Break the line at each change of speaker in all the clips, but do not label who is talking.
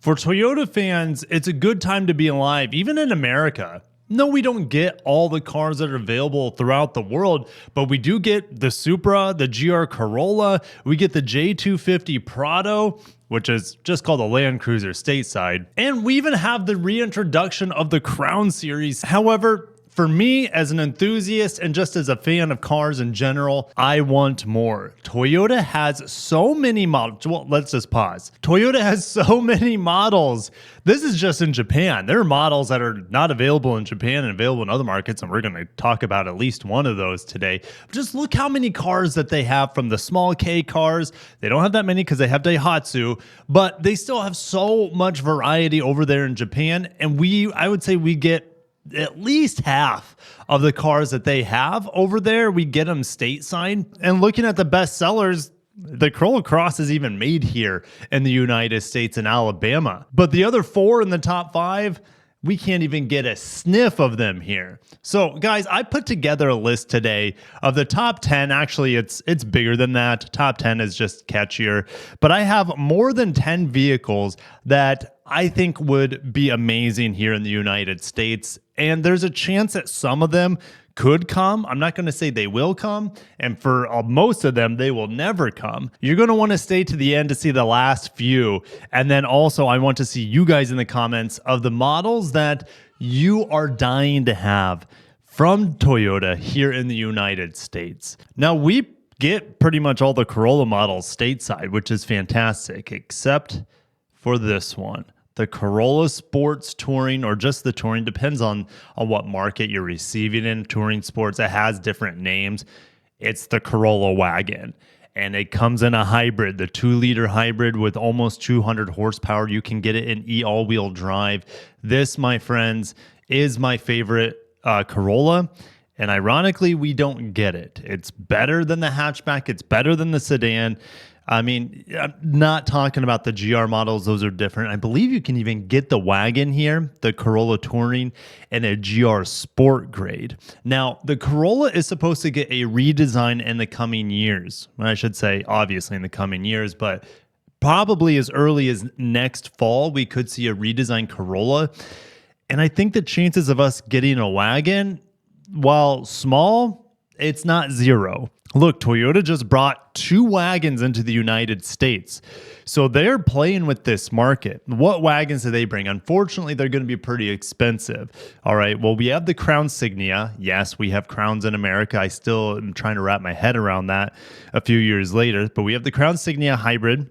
For Toyota fans, it's a good time to be alive, even in America. No, we don't get all the cars that are available throughout the world, but we do get the Supra, the GR Corolla, we get the J250 Prado, which is just called a Land Cruiser stateside, and we even have the reintroduction of the Crown series. However, for me, as an enthusiast and just as a fan of cars in general, I want more. Toyota has so many models. Well, let's just pause. Toyota has so many models. This is just in Japan. There are models that are not available in Japan and available in other markets, and we're going to talk about at least one of those today. Just look how many cars that they have, from the small K cars. They don't have that many because they have Daihatsu, but they still have so much variety over there in Japan. And I would say we get at least half of the cars that they have over there. We get them stateside. And looking at the best sellers, the Corolla Cross is even made here in the United States and Alabama. But the other four in the top five, we can't even get a sniff of them here. So guys, I put together a list today of the top 10. Actually, it's bigger than that. Top 10 is just catchier. But I have more than 10 vehicles that I think would be amazing here in the United States. And there's a chance that some of them could come. I'm not going to say they will come. And for most of them, they will never come. You're going to want to stay to the end to see the last few. And then also, I want to see you guys in the comments of the models that you are dying to have from Toyota here in the United States. Now, we get pretty much all the Corolla models stateside, which is fantastic, except for this one. The Corolla Sports Touring, or just the Touring, depends on what market you're receiving in. Touring Sports, it has different names. It's the Corolla wagon, and it comes in a hybrid, the 2-liter hybrid with almost 200 horsepower. You can get it in all-wheel drive. This, my friends, is my favorite Corolla, and ironically, we don't get it. It's better than the hatchback. It's better than the sedan. I mean, I'm not talking about the GR models. Those are different. I believe you can even get the wagon here, the Corolla Touring, and a GR Sport grade. Now, the Corolla is supposed to get a redesign in the coming years. I should say, obviously, in the coming years, but probably as early as next fall, we could see a redesigned Corolla. And I think the chances of us getting a wagon, while small, it's not zero. Look, Toyota just brought 2 wagons into the United States. So they're playing with this market. What wagons do they bring? Unfortunately, they're going to be pretty expensive. All right, well, we have the Crown Signia. Yes, we have Crowns in America. I still am trying to wrap my head around that a few years later. But we have the Crown Signia Hybrid.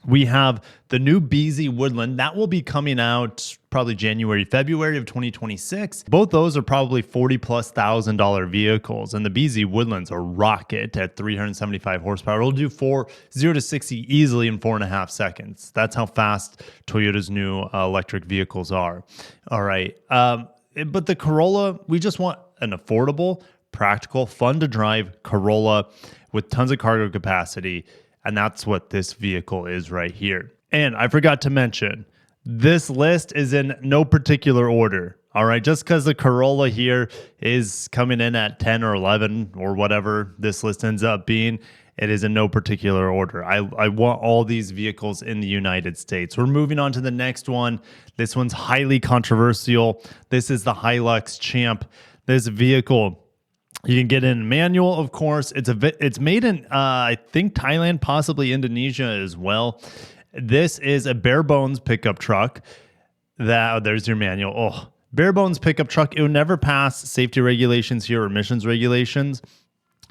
We have the new BEZZ Woodland. That will be coming out probably January, February of 2026. Both those are probably $40,000+ vehicles. And the BEZZ Woodland's a rocket at 375 horsepower. It'll do 0 to 60 easily in 4.5 seconds. That's how fast Toyota's new electric vehicles are. All right. But the Corolla, we just want an affordable, practical, fun to drive Corolla with tons of cargo capacity. And that's what this vehicle is right here. And I forgot to mention, this list is in no particular order. All right, just because the Corolla here is coming in at 10 or 11 or whatever this list ends up being, it is in no particular order. I want all these vehicles in the United States. We're moving on to the next one. This one's highly controversial. This is the Hilux Champ. This vehicle, you can get it in manual, of course. It's made in, I think, Thailand, possibly Indonesia as well. This is a bare bones pickup truck. There's your manual. Oh, bare bones pickup truck. It would never pass safety regulations here or emissions regulations.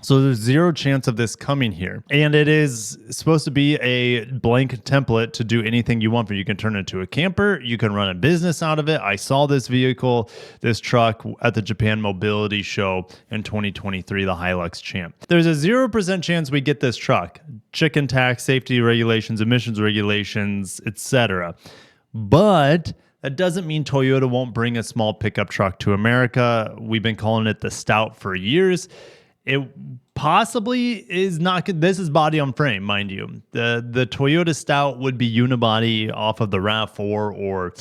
So there's zero chance of this coming here. And it is supposed to be a blank template to do anything you want. You can turn it into a camper. You can run a business out of it. I saw this vehicle, this truck at the Japan Mobility Show in 2023, the Hilux Champ. There's a 0% chance we get this truck. Chicken tax, safety regulations, emissions regulations, etc. But that doesn't mean Toyota won't bring a small pickup truck to America. We've been calling it the Stout for years. It possibly is not good. This is body on frame, mind you. The Toyota Stout would be unibody off of the RAV4 or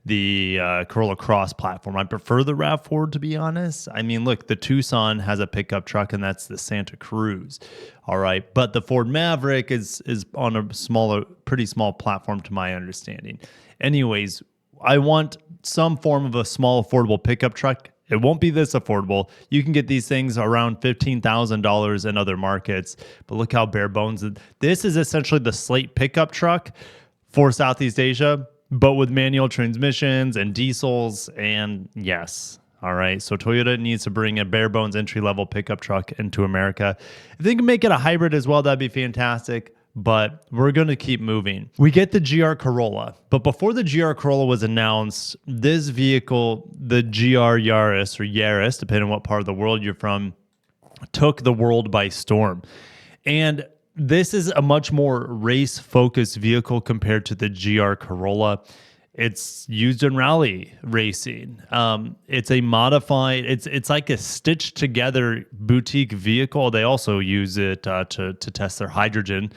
the Corolla Cross platform. I prefer the RAV4, to be honest. I mean, look, the Tucson has a pickup truck, and that's the Santa Cruz. All right, but the Ford Maverick is on a pretty small platform, to my understanding. Anyways, I want some form of a small, affordable pickup truck. It won't be this affordable. You can get these things around $15,000 in other markets, but look how bare bones. This is essentially the Slate pickup truck for Southeast Asia, but with manual transmissions and diesels. And yes, all right. So Toyota needs to bring a bare bones entry level pickup truck into America. If they can make it a hybrid as well, that'd be fantastic. But we're going to keep moving. We get the GR Corolla. But before the GR Corolla was announced, this vehicle, the GR Yaris, or Yaris, depending on what part of the world you're from, took the world by storm. And this is a much more race-focused vehicle compared to the GR Corolla. It's used in rally racing. It's a modified, it's like a stitched together boutique vehicle. They also use it to test their hydrogen,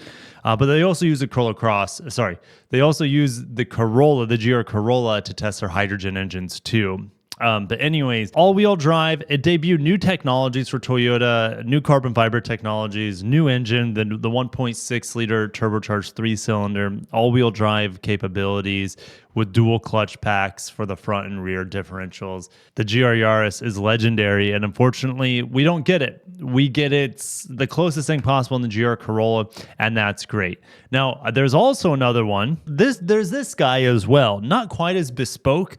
but they also use the Corolla Cross. Sorry, they also use the Corolla, the GR Corolla, to test their hydrogen engines too. But anyways, all-wheel drive, it debuted new technologies for Toyota, new carbon fiber technologies, new engine, the 1.6-liter turbocharged 3-cylinder, all-wheel drive capabilities with dual clutch packs for the front and rear differentials. The GR Yaris is legendary, and unfortunately, we don't get it. We get it the closest thing possible in the GR Corolla, and that's great. Now, there's also another one. There's this guy as well, not quite as bespoke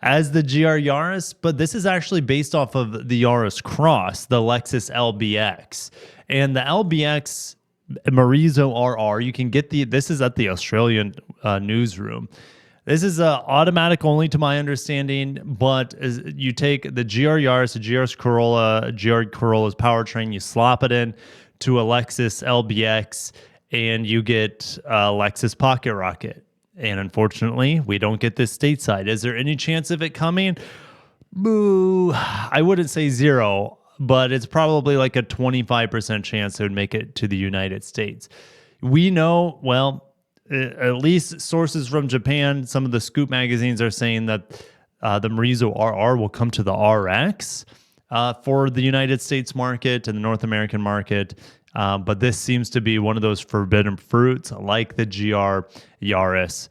as the GR Yaris, but this is actually based off of the Yaris Cross, the Lexus LBX. And the LBX Marizo RR, you can get this is at the Australian newsroom. This is automatic only, to my understanding, but you take the GR Yaris, the GR Corolla's powertrain, you slop it in to a Lexus LBX, and you get a Lexus Pocket Rocket. And unfortunately, we don't get this stateside. Is there any chance of it coming? Boo. I wouldn't say zero, but it's probably like a 25% chance it would make it to the United States. We know, well, at least sources from Japan, some of the Scoop magazines are saying that the Marizo RR will come to the RX for the United States market and the North American market. But this seems to be one of those forbidden fruits like the GR Yaris.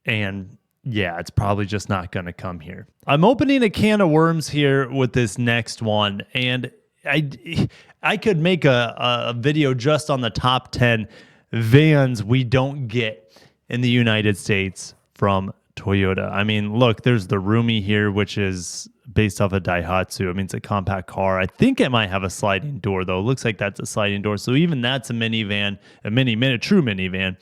And yeah, it's probably just not going to come here. I'm opening a can of worms here with this next one. And I could make a video just on the top 10 vans we don't get in the United States from Toyota. I mean, look, there's the Rumi here, which is based off a Daihatsu. I mean, it's a compact car. I think it might have a sliding door, though. It looks like that's a sliding door. So even that's a minivan, a true minivan.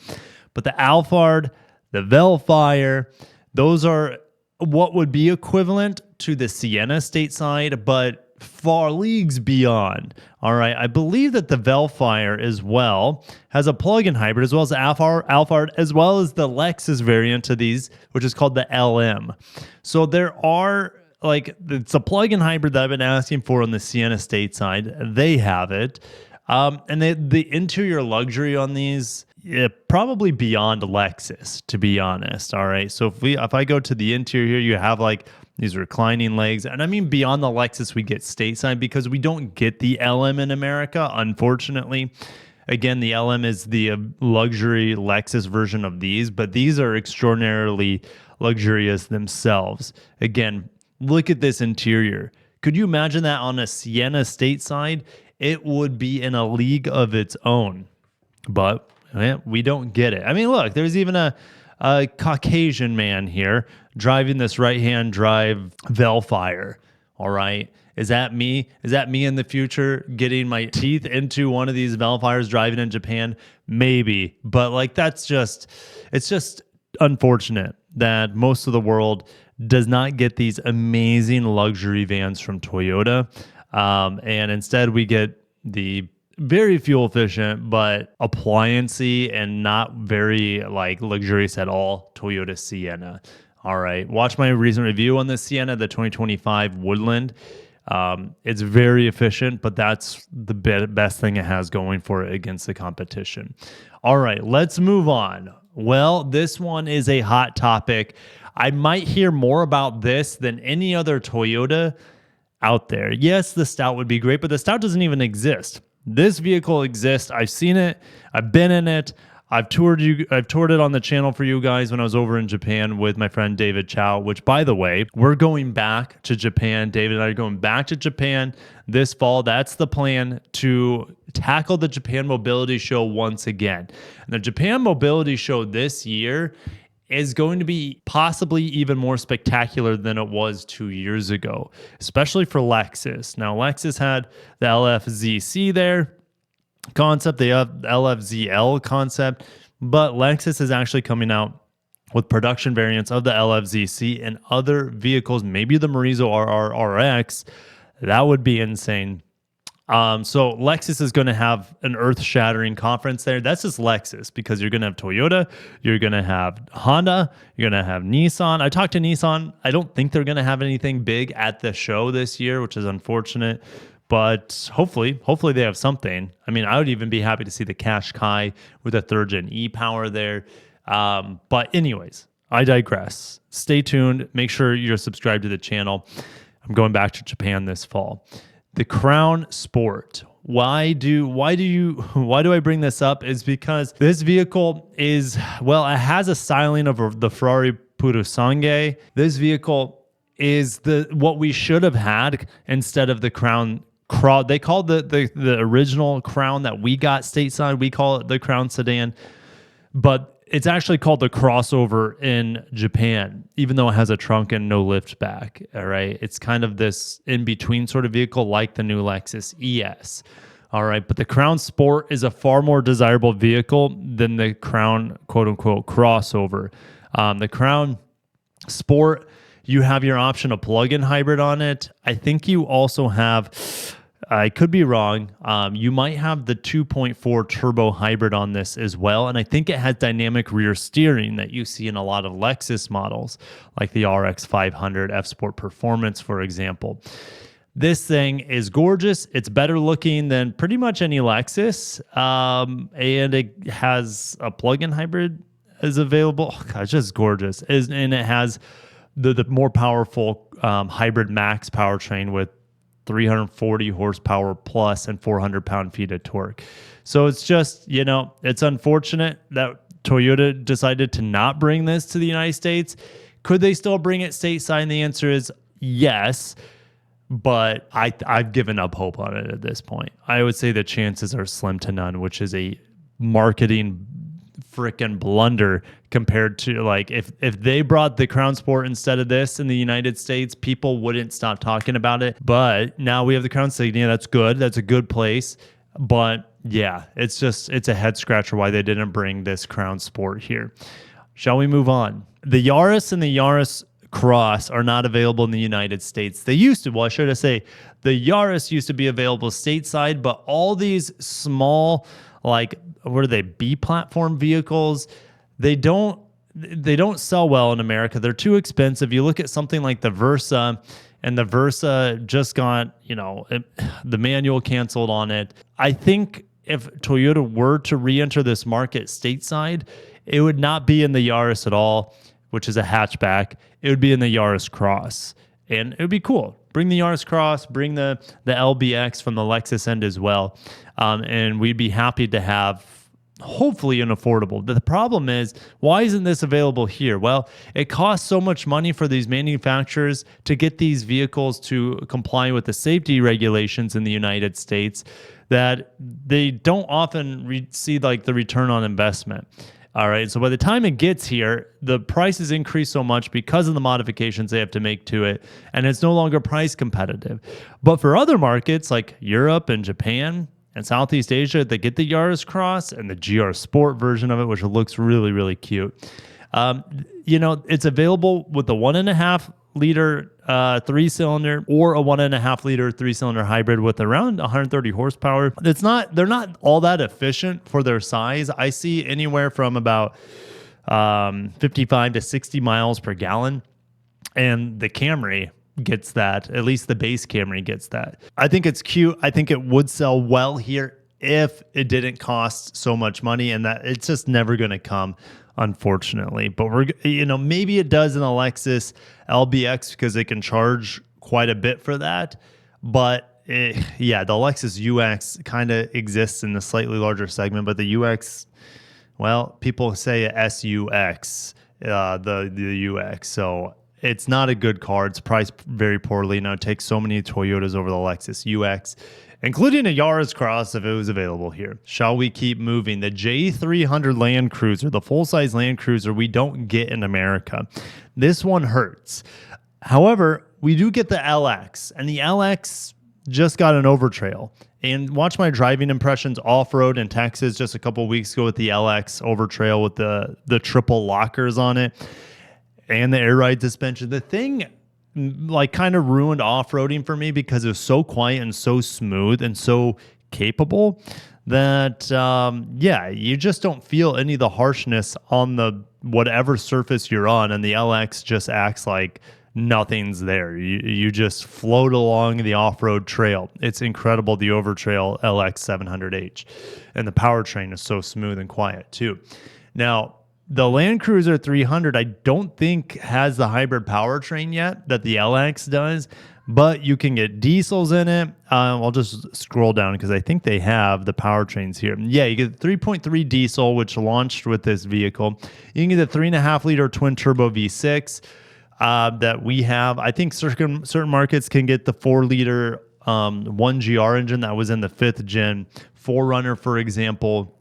But the Alphard, the Velfire, those are what would be equivalent to the Sienna stateside, but far leagues beyond. All right. I believe that the Velfire as well has a plug-in hybrid, as well as the Alphard, as well as the Lexus variant to these, which is called the LM. So there are, it's a plug-in hybrid that I've been asking for on the Sienna stateside. They have it. And the interior luxury on these, probably beyond Lexus, to be honest. All right. So if I go to the interior here, you have these reclining legs. And I mean, beyond the Lexus, we get stateside because we don't get the LM in America, unfortunately. Again, the LM is the luxury Lexus version of these, but these are extraordinarily luxurious themselves. Again, look at this interior. Could you imagine that on a Sienna stateside? It would be in a league of its own, but we don't get it. I mean, look, there's even a Caucasian man here driving this right-hand drive Velfire. All right. Is that me? Is that me in the future getting my teeth into one of these Velfires driving in Japan? Maybe. But it's just unfortunate that most of the world does not get these amazing luxury vans from Toyota. And instead we get the very fuel efficient, but appliancy and not very luxurious at all Toyota Sienna. All right. Watch my recent review on the Sienna, the 2025 Woodland. It's very efficient, but that's the best thing it has going for it against the competition. All right, let's move on. Well, this one is a hot topic. I might hear more about this than any other Toyota out there. Yes, the Stout would be great, but the Stout doesn't even exist. This vehicle exists. I've seen it. I've been in it. I've toured it on the channel for you guys when I was over in Japan with my friend David Chow, which, by the way, we're going back to Japan. David and I are going back to Japan this fall. That's the plan, to tackle the Japan Mobility Show once again. And the Japan Mobility Show this year is going to be possibly even more spectacular than it was 2 years ago, especially for Lexus. Now, Lexus had the LFZC there concept, they have LFZL concept, but Lexus is actually coming out with production variants of the LFZC and other vehicles, maybe the Morizo RRRX. That would be insane. So Lexus is going to have an earth-shattering conference there. That's just Lexus, because you're going to have Toyota, you're going to have Honda, you're going to have Nissan. I talked to Nissan. I don't think they're going to have anything big at the show this year, which is unfortunate. But hopefully they have something. I mean, I would even be happy to see the Qashqai with a third-gen e-power there. But anyways, I digress. Stay tuned. Make sure you're subscribed to the channel. I'm going back to Japan this fall. The Crown Sport. Why do I bring this up? Is because this vehicle is, well, it has a styling of the Ferrari Purosangue. This vehicle is what we should have had instead of the Crown. They called the original Crown that we got stateside, we call it the Crown Sedan, but it's actually called the Crossover in Japan, even though it has a trunk and no lift back. All right, it's kind of this in between sort of vehicle, like the new Lexus ES. All right, but the Crown Sport is a far more desirable vehicle than the Crown quote unquote Crossover. The Crown Sport, you have your option of plug-in hybrid on it. I think you also have, I could be wrong, you might have the 2.4 turbo hybrid on this as well. And I think it has dynamic rear steering that you see in a lot of Lexus models, like the RX 500 F Sport Performance, for example. This thing is gorgeous. It's better looking than pretty much any Lexus. And it has a plug-in hybrid is available. Oh, God, it's just gorgeous. And it has the more powerful hybrid max powertrain with 340 horsepower plus and 400 pound-feet of torque. So it's just, it's unfortunate that Toyota decided to not bring this to the United States. Could they still bring it stateside? And the answer is yes, but I've given up hope on it at this point. I would say the chances are slim to none, which is a marketing freaking blunder compared to, like, if they brought the Crown Sport instead of this in the United States, people wouldn't stop talking about it. But now we have the Crown Signia. That's good. That's a good place. But yeah, it's a head scratcher why they didn't bring this Crown Sport here. Shall we move on? The Yaris and the Yaris Cross are not available in the United States. They used to. Well, I should say the Yaris used to be available stateside, but all these small, like, what are they, B platform vehicles, they don't sell well in America. They're too expensive. You look at something like the Versa, and the Versa just got, the manual canceled on it. I think if Toyota were to re-enter this market stateside, it would not be in the Yaris at all, which is a hatchback. It would be in the Yaris Cross, and it would be cool. Bring the Yaris Cross, bring the LBX from the Lexus end as well, and we'd be happy to have hopefully an affordable. The problem is, why isn't this available here? Well, it costs so much money for these manufacturers to get these vehicles to comply with the safety regulations in the United States that they don't often see like the return on investment. All right, so by the time it gets here, the prices increase so much because of the modifications they have to make to it, and it's no longer price competitive. But for other markets like Europe and Japan and Southeast Asia, they get the Yaris Cross and the GR Sport version of it, which looks really, really cute. It's available with the 1.5 liter 3-cylinder or a 1.5 liter 3-cylinder hybrid with around 130 horsepower. They're not all that efficient for their size. I see anywhere from about 55 to 60 miles per gallon, and the Camry gets that. At least the base Camry gets that. I think it's cute. I think it would sell well here if it didn't cost so much money, and that it's just never going to come unfortunately. But maybe it does in the Lexus LBX because they can charge quite a bit for that. But yeah, the Lexus UX kind of exists in the slightly larger segment, but the UX, well, people say SUX, the UX. So it's not a good car. It's priced very poorly. Now it takes so many Toyotas over the Lexus UX, including a Yaris Cross if it was available here. Shall we keep moving? The J300 Land Cruiser, the full-size Land Cruiser we don't get in America. This one hurts. However, we do get the LX, and the LX just got an overtrail. And watch my driving impressions off-road in Texas just a couple of weeks ago with the LX overtrail with the triple lockers on it and the air ride suspension. The thing like kind of ruined off-roading for me because it was so quiet and so smooth and so capable that yeah, you just don't feel any of the harshness on the whatever surface you're on, and the LX just acts like nothing's there. You just float along the off-road trail. It's incredible, the Overtrail LX 700H, and the powertrain is so smooth and quiet too. Now, the Land Cruiser 300, I don't think has the hybrid powertrain yet that the LX does, but you can get diesels in it. I'll just scroll down because I think they have the powertrains here. Yeah, you get the 3.3 diesel, which launched with this vehicle. You can get the 3.5-liter twin-turbo V6 that we have. I think certain markets can get the 4-liter 1GR engine that was in the 5th-gen 4Runner, for example.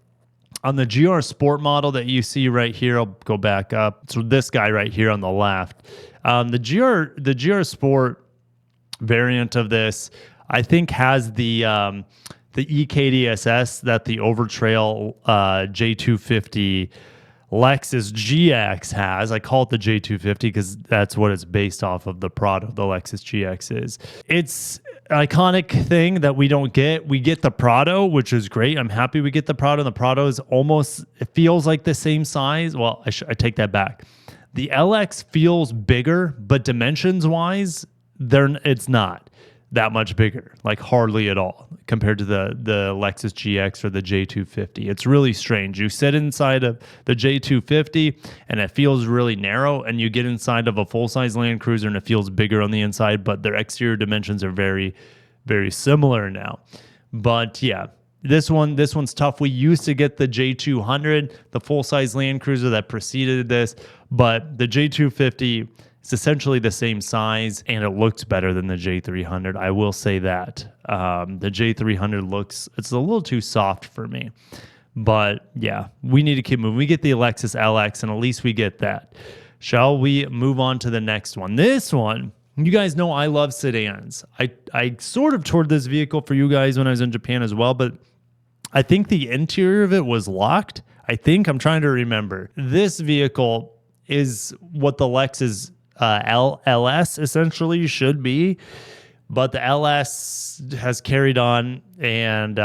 On the GR Sport model that you see right here, I'll go back up. So this guy right here on the left, the GR Sport variant of this, I think has the EKDSS that the Overtrail J250 Lexus GX has. I call it the J250 because that's what it's based off of. The Prado, the Lexus GX is. It's an iconic thing that we don't get. We get the Prado, which is great. I'm happy we get the Prado. The Prado is almost, it feels like the same size. Well, I take that back. The LX feels bigger, but dimensions-wise, it's not that much bigger, like hardly at all compared to the Lexus GX or the J250. It's really strange. You sit inside of the J250 and it feels really narrow, and you get inside of a full-size Land Cruiser and it feels bigger on the inside, but their exterior dimensions are very, very similar now. But yeah, this one's tough. We used to get the J200, the full-size Land Cruiser that preceded this, but the J250, it's essentially the same size, and it looks better than the J300. I will say that. The J300 it's a little too soft for me. But yeah, we need to keep moving. We get the Lexus LX, and at least we get that. Shall we move on to the next one? This one, you guys know I love sedans. I sort of toured this vehicle for you guys when I was in Japan as well, but I think the interior of it was locked. I'm trying to remember. This vehicle is what the Lexus LS essentially should be, but the LS has carried on, and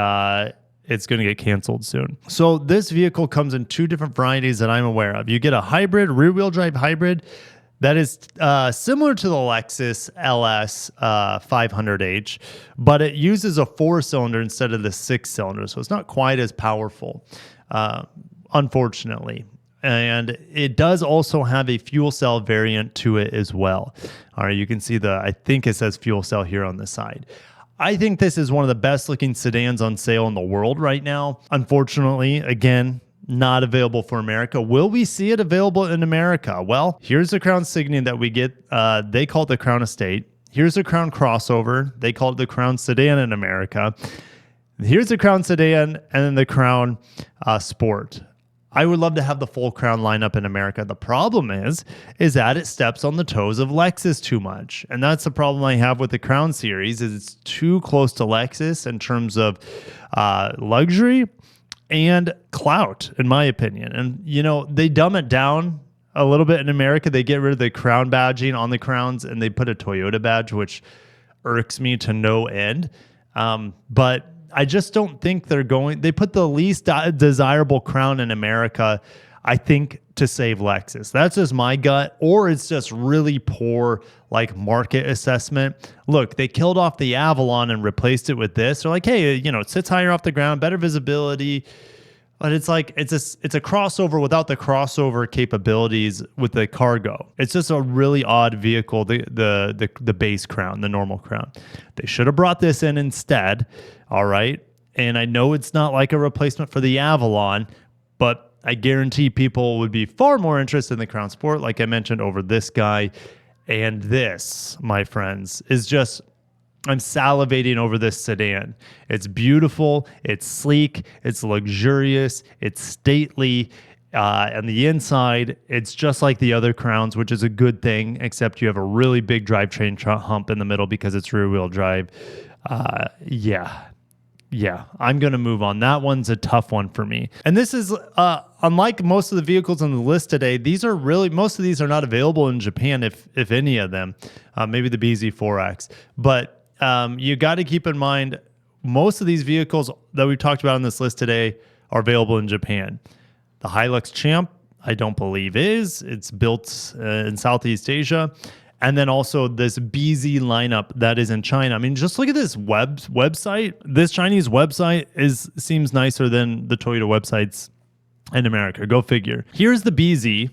it's going to get canceled soon. So this vehicle comes in two different varieties that I'm aware of. You get a hybrid, rear-wheel drive hybrid that is similar to the Lexus LS 500H, but it uses a 4-cylinder instead of the 6-cylinder, so it's not quite as powerful, unfortunately. And it does also have a fuel cell variant to it as well. All right, you can see I think it says fuel cell here on the side. I think this is one of the best looking sedans on sale in the world right now. Unfortunately, again, not available for America. Will we see it available in America? Well, here's the Crown Signia that we get. They call it the Crown Estate. Here's the Crown Crossover. They call it the Crown Sedan in America. Here's the Crown Sedan, and then the Crown Sport. I would love to have the full Crown lineup in America. The problem is that it steps on the toes of Lexus too much. And that's the problem I have with the Crown series, is it's too close to Lexus in terms of luxury and clout, in my opinion. And, they dumb it down a little bit in America. They get rid of the Crown badging on the Crowns, and they put a Toyota badge, which irks me to no end. But I just don't think they put the least desirable Crown in America, I think, to save Lexus. That's just my gut, or it's just really poor market assessment. Look, they killed off the Avalon and replaced it with this. They're like, hey, it sits higher off the ground, better visibility, But it's like it's a crossover without the crossover capabilities with the cargo. It's just a really odd vehicle, the base Crown, the normal Crown. They should have brought this in instead, all right? And I know it's not like a replacement for the Avalon, but I guarantee people would be far more interested in the Crown Sport, like I mentioned, over this guy. And this, my friends, is just, I'm salivating over this sedan. It's beautiful, it's sleek, it's luxurious, it's stately. On the inside, it's just like the other Crowns, which is a good thing, except you have a really big drivetrain hump in the middle because it's rear-wheel drive. Yeah, I'm going to move on. That one's a tough one for me. And this is, unlike most of the vehicles on the list today, most of these are not available in Japan, if any of them. Maybe the BZ4X. But you got to keep in mind, most of these vehicles that we talked about on this list today are available in Japan. The Hilux Champ, I don't believe is. It's built in Southeast Asia. And then also this BEZZ lineup that is in China. I mean, just look at this website. This Chinese website seems nicer than the Toyota websites in America. Go figure. Here's the BEZZ.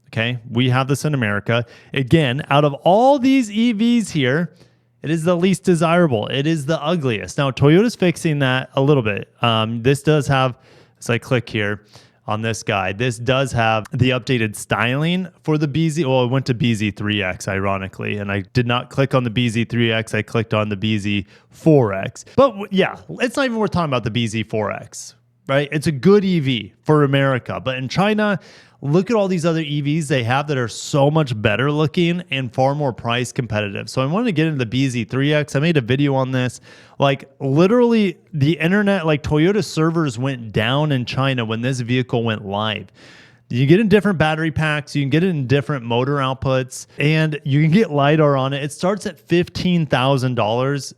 Okay, we have this in America. Again, out of all these EVs here, it is the least desirable. It is the ugliest. Now, Toyota's fixing that a little bit. This does have, as I click here, on this guy, this does have the updated styling for the BEZZ. Well, it went to BZ3X, ironically, and I did not click on the BZ3X. I clicked on the BZ4X. But yeah, it's not even worth talking about the BZ4X, right? It's a good EV for America. But in China, look at all these other EVs they have that are so much better looking and far more price competitive. So I wanted to get into the BZ3X. I made a video on this. Like literally the internet, like Toyota servers went down in China when this vehicle went live. You get in different battery packs, you can get it in different motor outputs, and you can get LiDAR on it. It starts at $15,000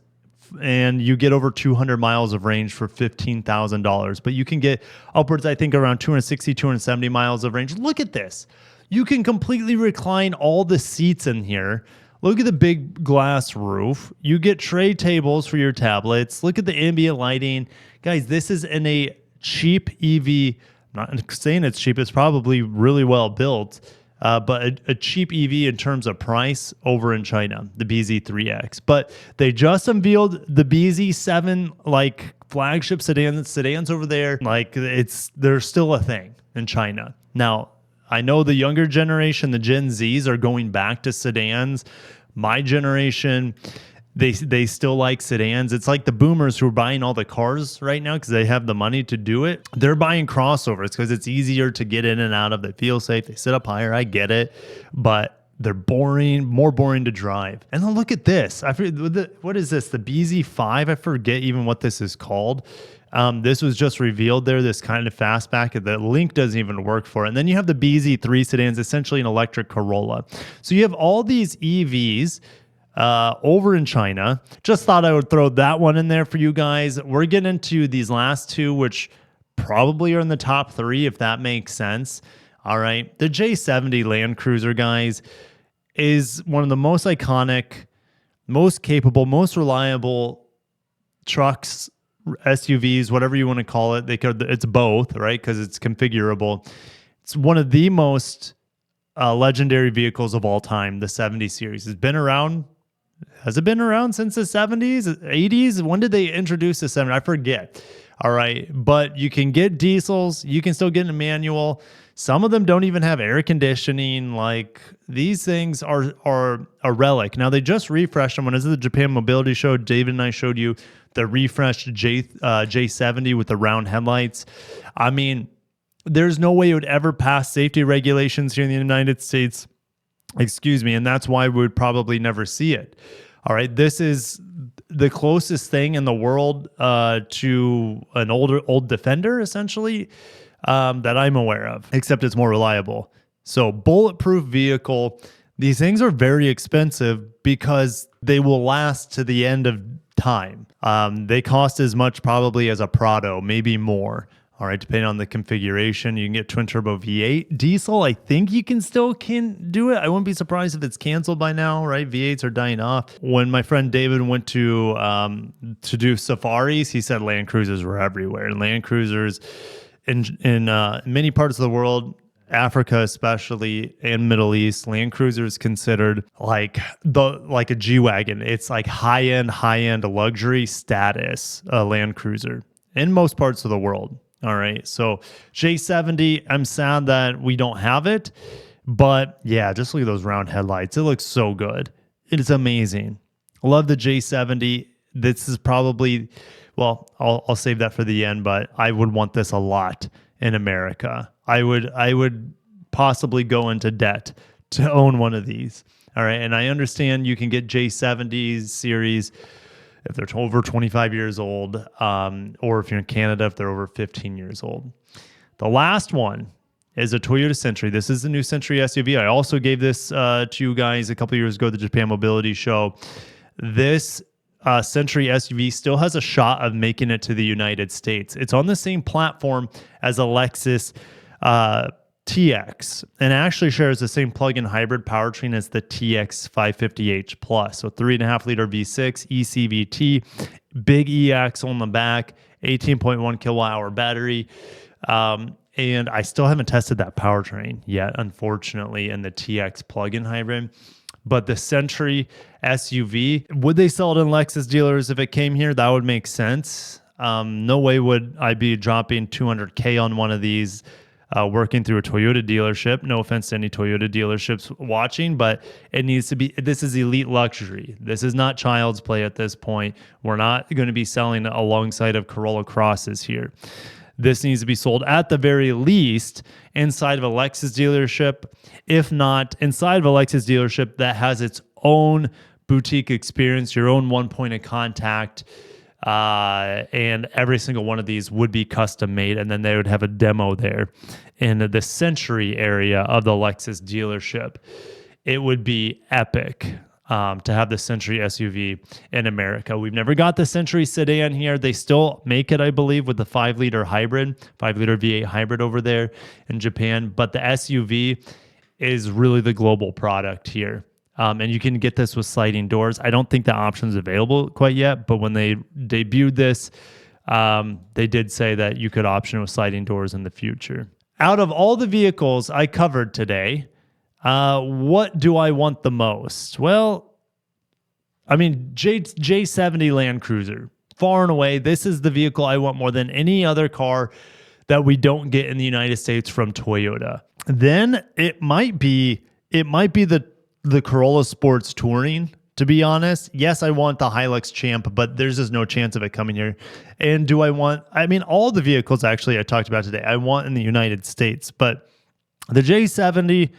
and you get over 200 miles of range for $15,000. But you can get upwards, I think, around 260, 270 miles of range. Look at this. You can completely recline all the seats in here. Look at the big glass roof. You get tray tables for your tablets. Look at the ambient lighting. Guys, this is in a cheap EV. I'm not saying it's cheap. It's probably really well built. But a cheap EV in terms of price over in China, the BZ3X. But they just unveiled the BZ7 like flagship sedans over there. Like they're still a thing in China. Now, I know the younger generation, the Gen Zs, are going back to sedans. My generation, they still like sedans. It's like the boomers who are buying all the cars right now because they have the money to do it. They're buying crossovers because it's easier to get in and out of. They feel safe. They sit up higher. I get it. But they're boring, more boring to drive. And then look at this. I forget, what is this? The BZ5? I forget even what this is called. This was just revealed there, this kind of fastback. The link doesn't even work for it. And then you have the BZ3 sedans, essentially an electric Corolla. So you have all these EVs over in China. Just thought I would throw that one in there for you guys. We're getting into these last two, which probably are in the top three, if that makes sense. All right. The J70 Land Cruiser, guys, is one of the most iconic, most capable, most reliable trucks, SUVs, whatever you want to call it. It's both, right? Because it's configurable. It's one of the most legendary vehicles of all time, the 70 series. It's been around. Has it been around since the 70s, 80s? When did they introduce the 70s? I forget. All right. But you can get diesels. You can still get a manual. Some of them don't even have air conditioning. Like, these things are a relic. Now, they just refreshed them. When I was at the Japan Mobility Show, David and I showed you the refreshed J70 with the round headlights. I mean, there's no way it would ever pass safety regulations here in the United States. Excuse me. And that's why we would probably never see it. All right. This is the closest thing in the world to an old Defender, essentially, that I'm aware of, except it's more reliable. So bulletproof vehicle. These things are very expensive because they will last to the end of time. They cost as much probably as a Prado, maybe more. All right, depending on the configuration, you can get twin turbo V8 diesel. I think you can do it. I wouldn't be surprised if it's canceled by now, right? V8s are dying off. When my friend David went to do safaris, he said Land Cruisers were everywhere. And Land Cruisers in many parts of the world, Africa especially, and Middle East, Land Cruiser is considered like a G-Wagon. It's like high-end luxury status Land Cruiser in most parts of the world. All right, so J70, I'm sad that we don't have it, but yeah, just look at those round headlights. It looks so good. It's amazing. I love the J70. This is probably, well, I'll save that for the end, but I would want this a lot in America. I would possibly go into debt to own one of these. All right, and I understand you can get J70s series if they're over 25 years old, or if you're in Canada, if they're over 15 years old. The last one is a Toyota Century. This is the new Century SUV. I also gave this to you guys a couple years ago at the Japan Mobility Show. This Century SUV still has a shot of making it to the United States. It's on the same platform as a Lexus TX, and actually shares the same plug-in hybrid powertrain as the TX 550h Plus. So 3.5 liter V6 ECVT, big e-axle on the back, 18.1 kilowatt hour battery. And I still haven't tested that powertrain yet, unfortunately, in the TX plug-in hybrid. But the Century SUV, would they sell it in Lexus dealers if it came here? That would make sense. No way would I be dropping $200K on one of these working through a Toyota dealership. No offense to any Toyota dealerships watching, but it needs to be, this is elite luxury. This is not child's play at this point. We're not going to be selling alongside of Corolla Crosses here. This needs to be sold at the very least inside of a Lexus dealership, if not inside of a Lexus dealership that has its own boutique experience, your own one point of contact, and every single one of these would be custom made, and then they would have a demo there in the Century area of the Lexus dealership. It would be epic to have the Century SUV in America. We've never got the Century sedan here. They still make it, I believe, with the 5-liter hybrid, 5-liter V8 hybrid over there in Japan, but the SUV is really the global product here. And you can get this with sliding doors. I don't think the option is available quite yet, but when they debuted this, they did say that you could option with sliding doors in the future. Out of all the vehicles I covered today, what do I want the most? Well, I mean, J70 Land Cruiser, far and away, this is the vehicle I want more than any other car that we don't get in the United States from Toyota. Then it might be the Corolla Sports Touring, to be honest. Yes, I want the Hilux Champ, but there's just no chance of it coming here. And do I want, I mean, all the vehicles actually I talked about today, I want in the United States, but the J70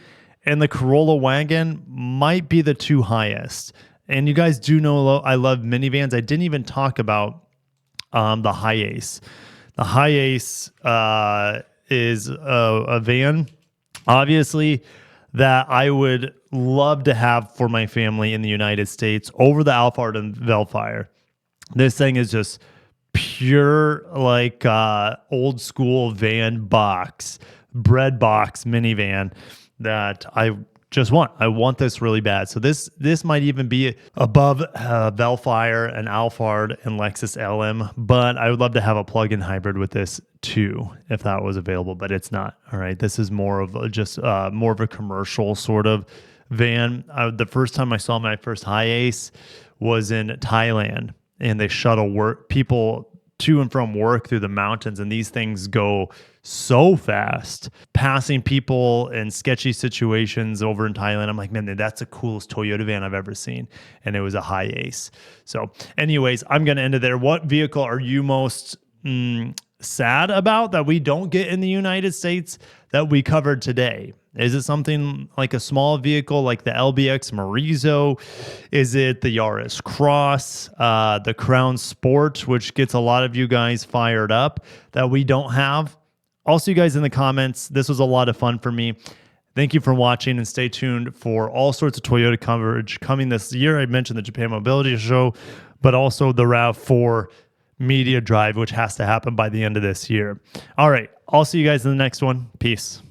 and the Corolla wagon might be the two highest. And you guys do know I love minivans. I didn't even talk about the Hi-Ace. The Hi-Ace is a van, obviously, that I would love to have for my family in the United States over the Alphard and Velfire. This thing is just pure like old school van box, bread box minivan that I just want. I want this really bad. So this might even be above Velfire and Alphard and Lexus LM, but I would love to have a plug-in hybrid with this too, if that was available, but it's not. All right. This is more of more of a commercial sort of van. The first time I saw my first Hi-Ace was in Thailand, and they shuttle people to and from work through the mountains, and these things go so fast, passing people in sketchy situations over in Thailand. I'm like, man, that's the coolest Toyota van I've ever seen, and it was a Hi-Ace. So anyways, I'm going to end it there. What vehicle are you most sad about that we don't get in the United States that we covered today? Is it something like a small vehicle like the LBX Marizo? Is it the Yaris Cross, the Crown Sport, which gets a lot of you guys fired up that we don't have? Also, you guys in the comments, this was a lot of fun for me. Thank you for watching, and stay tuned for all sorts of Toyota coverage coming this year. I mentioned the Japan Mobility Show, but also the RAV4 media drive, which has to happen by the end of this year. All right, I'll see you guys in the next one. Peace.